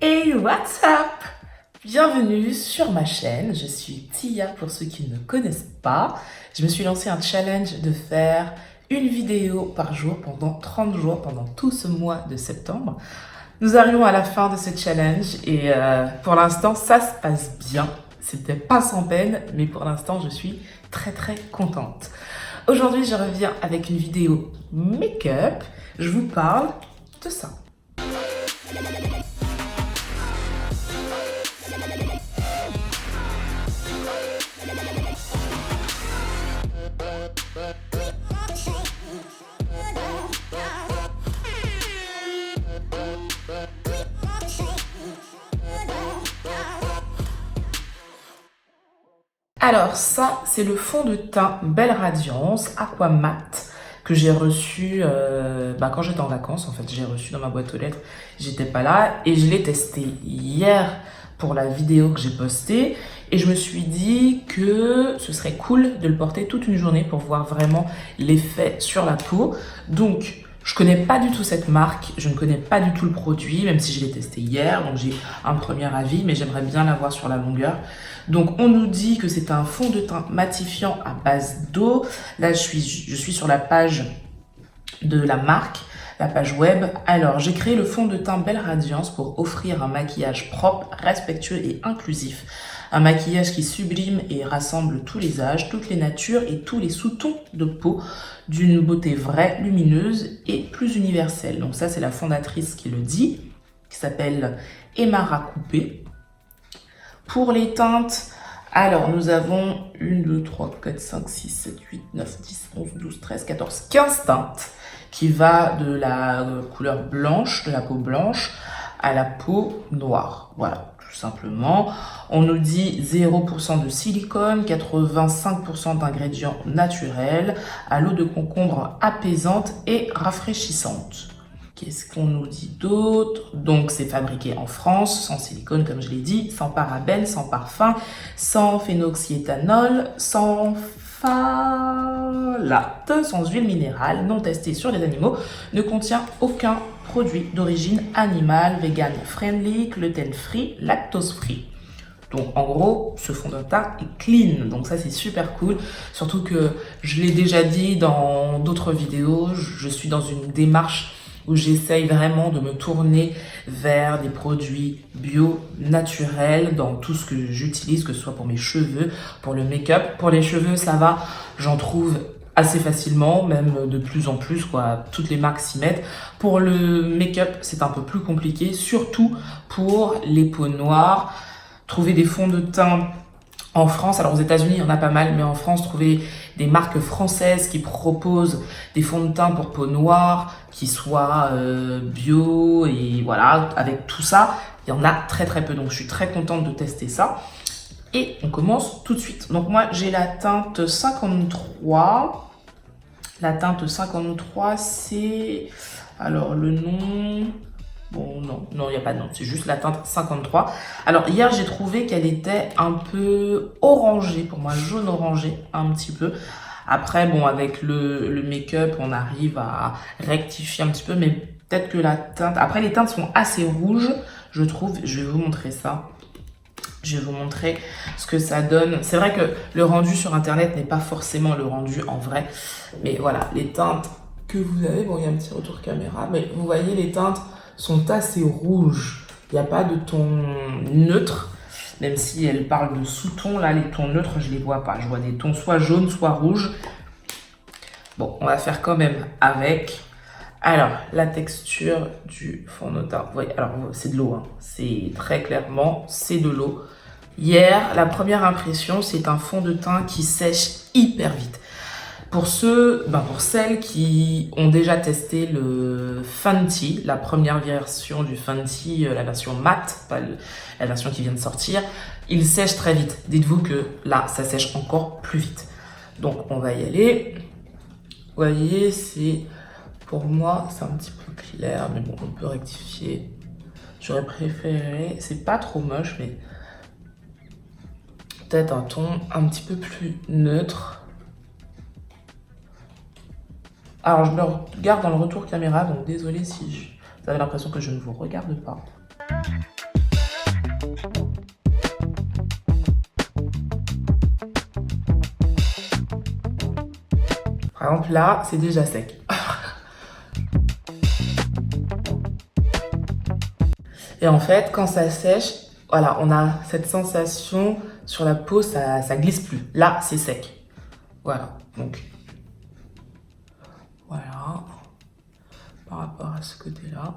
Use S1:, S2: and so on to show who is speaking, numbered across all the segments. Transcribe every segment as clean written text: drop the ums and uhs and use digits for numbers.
S1: Hey, what's up? Bienvenue sur ma chaîne, je suis Tia pour ceux qui ne me connaissent pas. Je me suis lancé un challenge de faire une vidéo par jour pendant 30 jours, pendant tout ce mois de septembre. Nous arrivons à la fin de ce challenge et pour l'instant ça se passe bien. C'était pas sans peine, mais pour l'instant je suis très contente. Aujourd'hui je reviens avec une vidéo make-up. Je vous parle de ça. Alors ça, c'est le fond de teint Belle Radiance Aqua Matte que j'ai reçu quand j'étais en vacances. En fait, j'ai reçu dans ma boîte aux lettres. J'étais pas là et je l'ai testé hier pour la vidéo que j'ai postée. Et je me suis dit que ce serait cool de le porter toute une journée pour voir vraiment l'effet sur la peau. Donc, je connais pas du tout cette marque, je ne connais pas du tout le produit, même si je l'ai testé hier, donc j'ai un premier avis, mais j'aimerais bien l'avoir sur la longueur. Donc on nous dit que c'est un fond de teint matifiant à base d'eau. Là, je suis sur la page de la marque, la page web. Alors, j'ai créé le fond de teint Belle Radiance pour offrir un maquillage propre, respectueux et inclusif. Un maquillage qui sublime et rassemble tous les âges, toutes les natures et tous les sous-tons de peau d'une beauté vraie, lumineuse et plus universelle. Donc ça, c'est la fondatrice qui le dit, qui s'appelle Emara Coupé. Pour les teintes, alors nous avons 1, 2, 3, 4, 5, 6, 7, 8, 9, 10, 11, 12, 13, 14, 15 teintes qui va de la couleur blanche, de la peau blanche à la peau noire. Voilà, tout simplement. On nous dit 0% de silicone, 85% d'ingrédients naturels, à l'eau de concombre apaisante et rafraîchissante. Qu'est-ce qu'on nous dit d'autre? Donc, c'est fabriqué en France, sans silicone, comme je l'ai dit, sans parabènes, sans parfum, sans phénoxyéthanol, sans phthalate, sans huile minérale, non testé sur les animaux, ne contient aucun produit d'origine animale, vegan friendly, gluten free, lactose free. Donc en gros, ce fond de teint est clean, donc ça c'est super cool. Surtout que je l'ai déjà dit dans d'autres vidéos, je suis dans une démarche où j'essaye vraiment de me tourner vers des produits bio, naturels, dans tout ce que j'utilise, que ce soit pour mes cheveux, pour le make-up. Pour les cheveux, ça va, j'en trouve assez facilement, même de plus en plus, quoi. Toutes les marques s'y mettent. Pour le make-up, c'est un peu plus compliqué, surtout pour les peaux noires. Trouver des fonds de teint en France, alors aux États-Unis, il y en a pas mal, mais en France, trouver des marques françaises qui proposent des fonds de teint pour peau noire, qui soient bio et voilà, avec tout ça, il y en a très peu. Donc je suis très contente de tester ça. Et on commence tout de suite. Donc moi, j'ai la teinte 53. La teinte 53, c'est... Alors le nom... Bon, non, il n'y a pas de nom, c'est juste la teinte 53. Alors, hier, j'ai trouvé qu'elle était un peu orangée, pour moi, jaune orangé, un petit peu. Après, bon, avec le make-up, on arrive à rectifier un petit peu, mais peut-être que la teinte... Après, les teintes sont assez rouges, je trouve. Je vais vous montrer ça. Je vais vous montrer ce que ça donne. C'est vrai que le rendu sur Internet n'est pas forcément le rendu en vrai. Mais voilà, les teintes que vous avez... Bon, il y a un petit retour caméra, mais vous voyez, les teintes sont assez rouges. Il n'y a pas de ton neutre, même si elle parle de sous-tons. Là, les tons neutres, je ne les vois pas. Je vois des tons soit jaunes, soit rouges. Bon, on va faire quand même avec. Alors, la texture du fond de teint. Vous voyez, alors, c'est de l'eau. Hein. C'est très clairement, c'est de l'eau. Hier, la première impression, c'est un fond de teint qui sèche hyper vite. Pour celles qui ont déjà testé le Fenty, la première version du Fenty, la version matte, pas la version qui vient de sortir, il sèche très vite. Dites-vous que là, ça sèche encore plus vite. Donc, on va y aller. Vous voyez, pour moi, c'est un petit peu clair, mais bon, on peut rectifier. J'aurais préféré, c'est pas trop moche, mais peut-être un ton un petit peu plus neutre. Alors, je me regarde dans le retour caméra, donc désolé si vous avez l'impression que je ne vous regarde pas. Par exemple, là, c'est déjà sec. Et en fait, quand ça sèche, voilà, on a cette sensation sur la peau, ça glisse plus. Là, c'est sec. Voilà, donc voilà, par rapport à ce côté-là.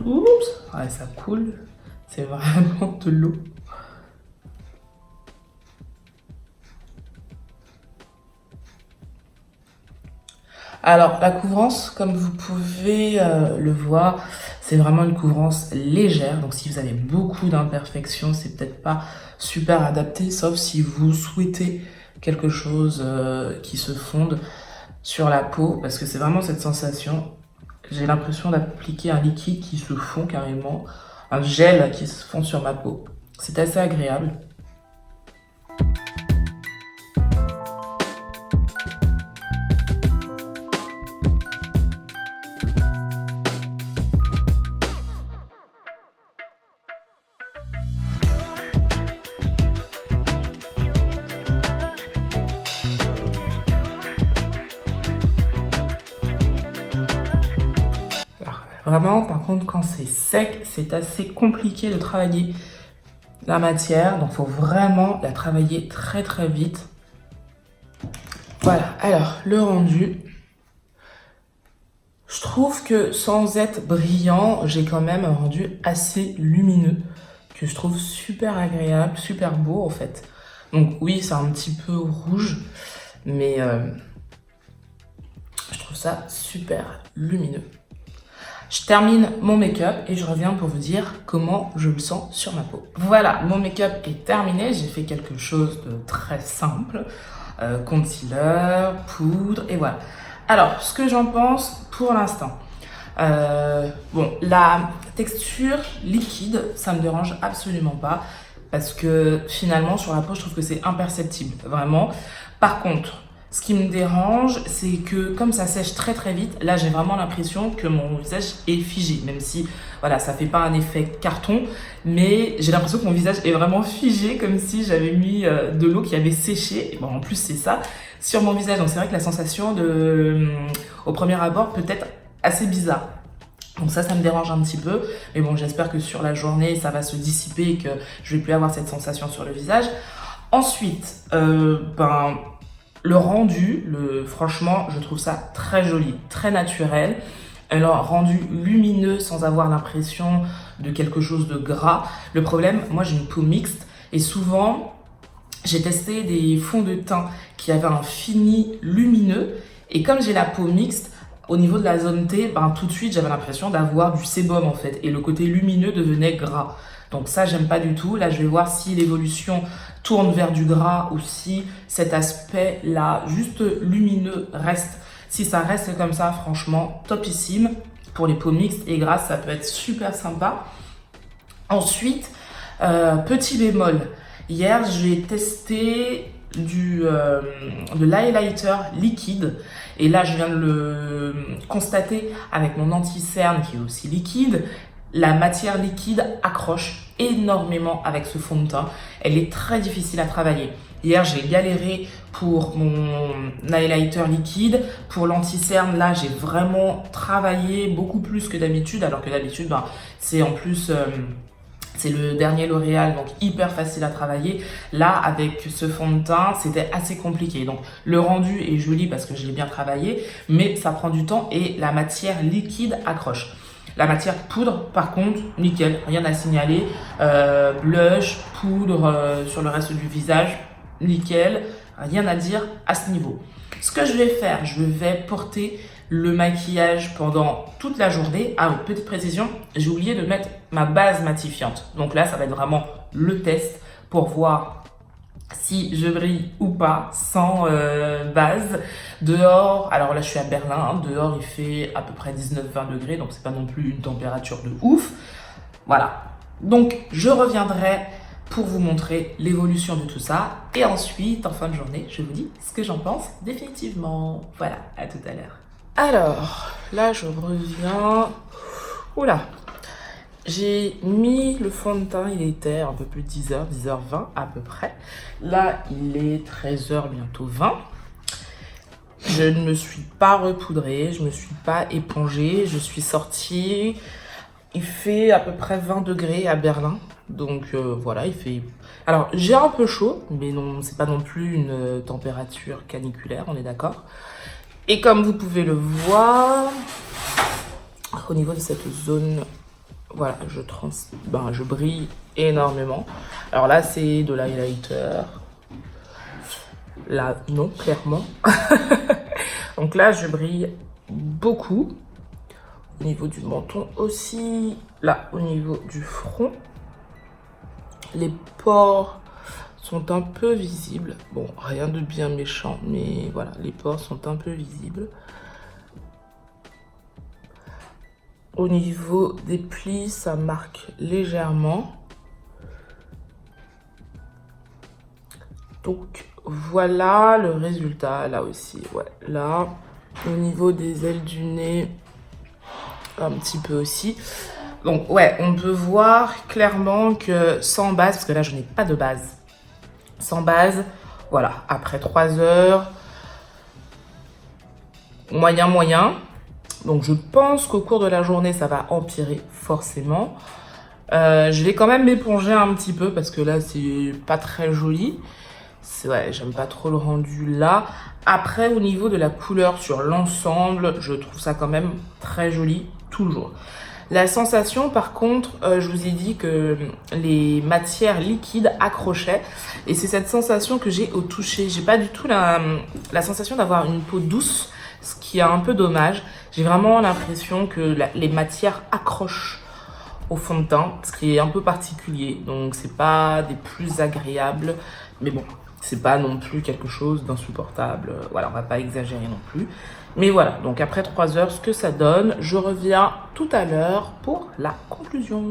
S1: Oups, ouais, ça coule, c'est vraiment de l'eau. Alors, la couvrance, comme vous pouvez le voir, c'est vraiment une couvrance légère. Donc, si vous avez beaucoup d'imperfections, c'est peut-être pas super adapté, sauf si vous souhaitez quelque chose qui se fonde sur la peau, parce que c'est vraiment cette sensation. J'ai l'impression d'appliquer un liquide qui se fond carrément, un gel qui se fond sur ma peau. C'est assez agréable. Vraiment, par contre, quand c'est sec, c'est assez compliqué de travailler la matière. Donc, il faut vraiment la travailler très très vite. Voilà, alors, le rendu. Je trouve que sans être brillant, j'ai quand même un rendu assez lumineux, que je trouve super agréable, super beau en fait. Donc oui, c'est un petit peu rouge, mais je trouve ça super lumineux. Je termine mon make-up et je reviens pour vous dire comment je me sens sur ma peau. Voilà, mon make-up est terminé. J'ai fait quelque chose de très simple. Concealer, poudre et voilà. Alors, ce que j'en pense pour l'instant. Bon, la texture liquide, ça me dérange absolument pas. Parce que finalement, sur la peau, je trouve que c'est imperceptible, vraiment. Par contre, ce qui me dérange, c'est que comme ça sèche très très vite, là j'ai vraiment l'impression que mon visage est figé, même si voilà, ça fait pas un effet carton, mais j'ai l'impression que mon visage est vraiment figé, comme si j'avais mis de l'eau qui avait séché. Et bon, en plus c'est ça sur mon visage, donc c'est vrai que la sensation au premier abord peut être assez bizarre. Donc ça me dérange un petit peu, mais bon, j'espère que sur la journée ça va se dissiper et que je vais plus avoir cette sensation sur le visage. Ensuite, le rendu, franchement, je trouve ça très joli, très naturel. Alors, rendu lumineux sans avoir l'impression de quelque chose de gras. Le problème, moi j'ai une peau mixte et souvent, j'ai testé des fonds de teint qui avaient un fini lumineux. Et comme j'ai la peau mixte, au niveau de la zone T, tout de suite, j'avais l'impression d'avoir du sébum en fait. Et le côté lumineux devenait gras. Donc ça, j'aime pas du tout. Là, je vais voir si l'évolution tourne vers du gras ou si cet aspect-là, juste lumineux, reste. Si ça reste comme ça, franchement, topissime. Pour les peaux mixtes et grasses, ça peut être super sympa. Ensuite, petit bémol. Hier, j'ai testé de l'highlighter liquide. Et là, je viens de le constater avec mon anti-cerne qui est aussi liquide. La matière liquide accroche énormément avec ce fond de teint. Elle est très difficile à travailler. Hier, j'ai galéré pour mon highlighter liquide. Pour l'anti-cerne, là, j'ai vraiment travaillé beaucoup plus que d'habitude. Alors que d'habitude, c'est en plus... c'est le dernier L'Oréal, donc hyper facile à travailler. Là, avec ce fond de teint, c'était assez compliqué. Donc, le rendu est joli parce que je l'ai bien travaillé, mais ça prend du temps et la matière liquide accroche. La matière poudre, par contre, nickel, rien à signaler. Blush, poudre sur le reste du visage, nickel, rien à dire à ce niveau. Ce que je vais faire, je vais porter le maquillage pendant toute la journée. Ah oui, petite précision, j'ai oublié de mettre ma base matifiante. Donc là, ça va être vraiment le test pour voir si je brille ou pas sans base. Dehors, alors là je suis à Berlin, hein, dehors il fait à peu près 19-20 degrés, donc c'est pas non plus une température de ouf. Voilà, donc je reviendrai pour vous montrer l'évolution de tout ça. Et ensuite, en fin de journée, je vous dis ce que j'en pense définitivement. Voilà, à tout à l'heure. Alors, là je reviens. Oula, j'ai mis le fond de teint, il était un peu plus de 10h, 10h20 à peu près. Là, il est 13h, bientôt 20. Je ne me suis pas repoudrée, je ne me suis pas épongée. Je suis sortie, il fait à peu près 20 degrés à Berlin. Donc voilà, il fait... Alors, j'ai un peu chaud, mais non, c'est pas non plus une température caniculaire, on est d'accord. Et comme vous pouvez le voir, au niveau de cette zone... Voilà, je brille énormément. Alors là, c'est de l'highlighter. Là, non, clairement. Donc là, je brille beaucoup. Au niveau du menton aussi. Là, au niveau du front. Les pores sont un peu visibles. Bon, rien de bien méchant, mais voilà, les pores sont un peu visibles. Au niveau des plis, ça marque légèrement. Donc voilà le résultat là aussi. Ouais, là, au niveau des ailes du nez, un petit peu aussi. Donc ouais, on peut voir clairement que sans base, parce que là je n'ai pas de base. Sans base, voilà, après 3 heures, moyen. Donc je pense qu'au cours de la journée, ça va empirer forcément. Je vais quand même m'éponger un petit peu parce que là, c'est pas très joli. Ouais, j'aime pas trop le rendu là. Après, au niveau de la couleur sur l'ensemble, je trouve ça quand même très joli, toujours. La sensation, par contre, je vous ai dit que les matières liquides accrochaient. Et c'est cette sensation que j'ai au toucher. J'ai pas du tout la sensation d'avoir une peau douce, ce qui est un peu dommage. J'ai vraiment l'impression que les matières accrochent au fond de teint, ce qui est un peu particulier. Donc, c'est pas des plus agréables. Mais bon, c'est pas non plus quelque chose d'insupportable. Voilà, on va pas exagérer non plus. Mais voilà, donc après 3 heures, ce que ça donne, je reviens tout à l'heure pour la conclusion.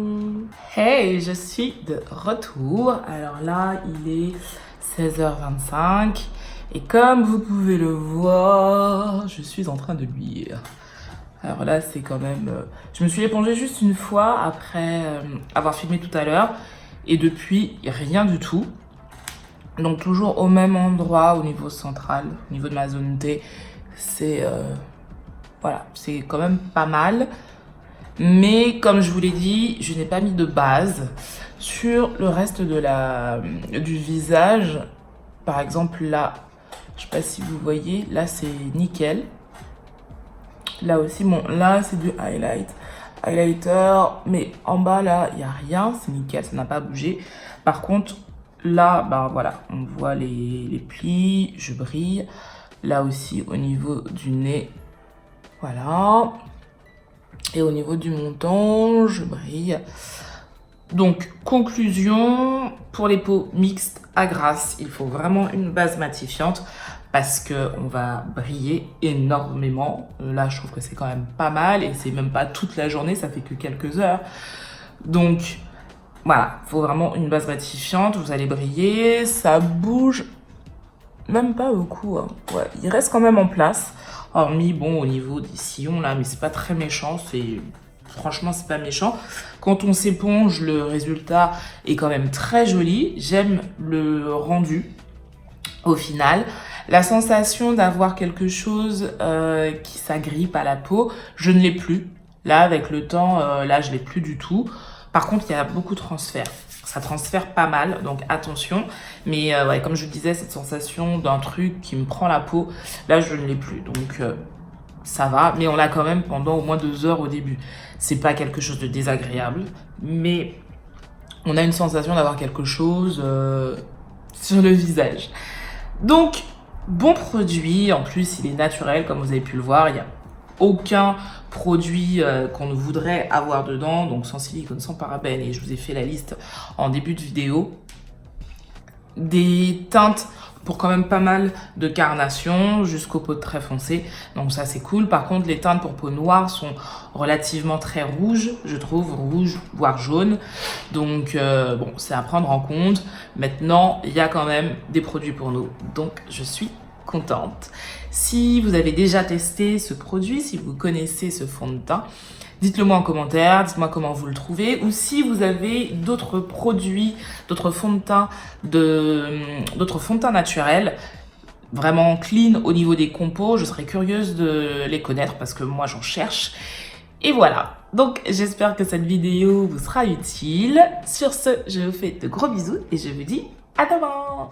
S1: Hey, je suis de retour. Alors là, il est 16h25. Et comme vous pouvez le voir, je suis en train de luire. Alors là, c'est quand même... je me suis épongée juste une fois après avoir filmé tout à l'heure. Et depuis, rien du tout. Donc toujours au même endroit, au niveau central, au niveau de ma zone T. C'est voilà, c'est quand même pas mal. Mais comme je vous l'ai dit, je n'ai pas mis de base. Sur le reste du visage, par exemple là, je sais pas si vous voyez, là c'est nickel. Là aussi, bon, là c'est du highlighter, mais en bas là, il n'y a rien, c'est nickel, ça n'a pas bougé. Par contre, là, bah voilà, on voit les plis, je brille. Là aussi, au niveau du nez, voilà. Et au niveau du menton, je brille. Donc, conclusion, pour les peaux mixtes à grasse, il faut vraiment une base matifiante parce qu'on va briller énormément. Là, je trouve que c'est quand même pas mal et c'est même pas toute la journée, ça fait que quelques heures. Donc, voilà, il faut vraiment une base matifiante, vous allez briller, ça bouge même pas beaucoup, hein. Ouais, il reste quand même en place, hormis, bon, au niveau des sillons, là, mais c'est pas très méchant, franchement, c'est pas méchant. Quand on s'éponge, le résultat est quand même très joli, j'aime le rendu, au final. La sensation d'avoir quelque chose qui s'agrippe à la peau, je ne l'ai plus. Là, avec le temps, là, je l'ai plus du tout. Par contre, il y a beaucoup de transferts. Ça transfère pas mal, donc attention. Mais ouais, comme je vous disais, cette sensation d'un truc qui me prend la peau, là, je ne l'ai plus. Donc, ça va. Mais on l'a quand même pendant au moins 2 heures au début. C'est pas quelque chose de désagréable, mais on a une sensation d'avoir quelque chose sur le visage. Donc, bon produit. En plus, il est naturel, comme vous avez pu le voir. Il n'y a aucun produit qu'on ne voudrait avoir dedans, donc sans silicone, sans parabènes, et je vous ai fait la liste en début de vidéo. des teintes pour quand même pas mal de carnation jusqu'aux peaux très foncées. Donc ça c'est cool. Par contre les teintes pour peau noire sont relativement très rouges, je trouve, rouge voire jaune. Donc bon, c'est à prendre en compte. Maintenant il y a quand même des produits pour nous, donc je suis contente. Si vous avez déjà testé ce produit, si vous connaissez ce fond de teint, dites-le moi en commentaire, dites-moi comment vous le trouvez, ou si vous avez d'autres produits, d'autres fonds de teint naturels, vraiment clean au niveau des compos. Je serais curieuse de les connaître parce que moi j'en cherche. Et voilà, donc j'espère que cette vidéo vous sera utile. Sur ce, je vous fais de gros bisous et je vous dis à demain.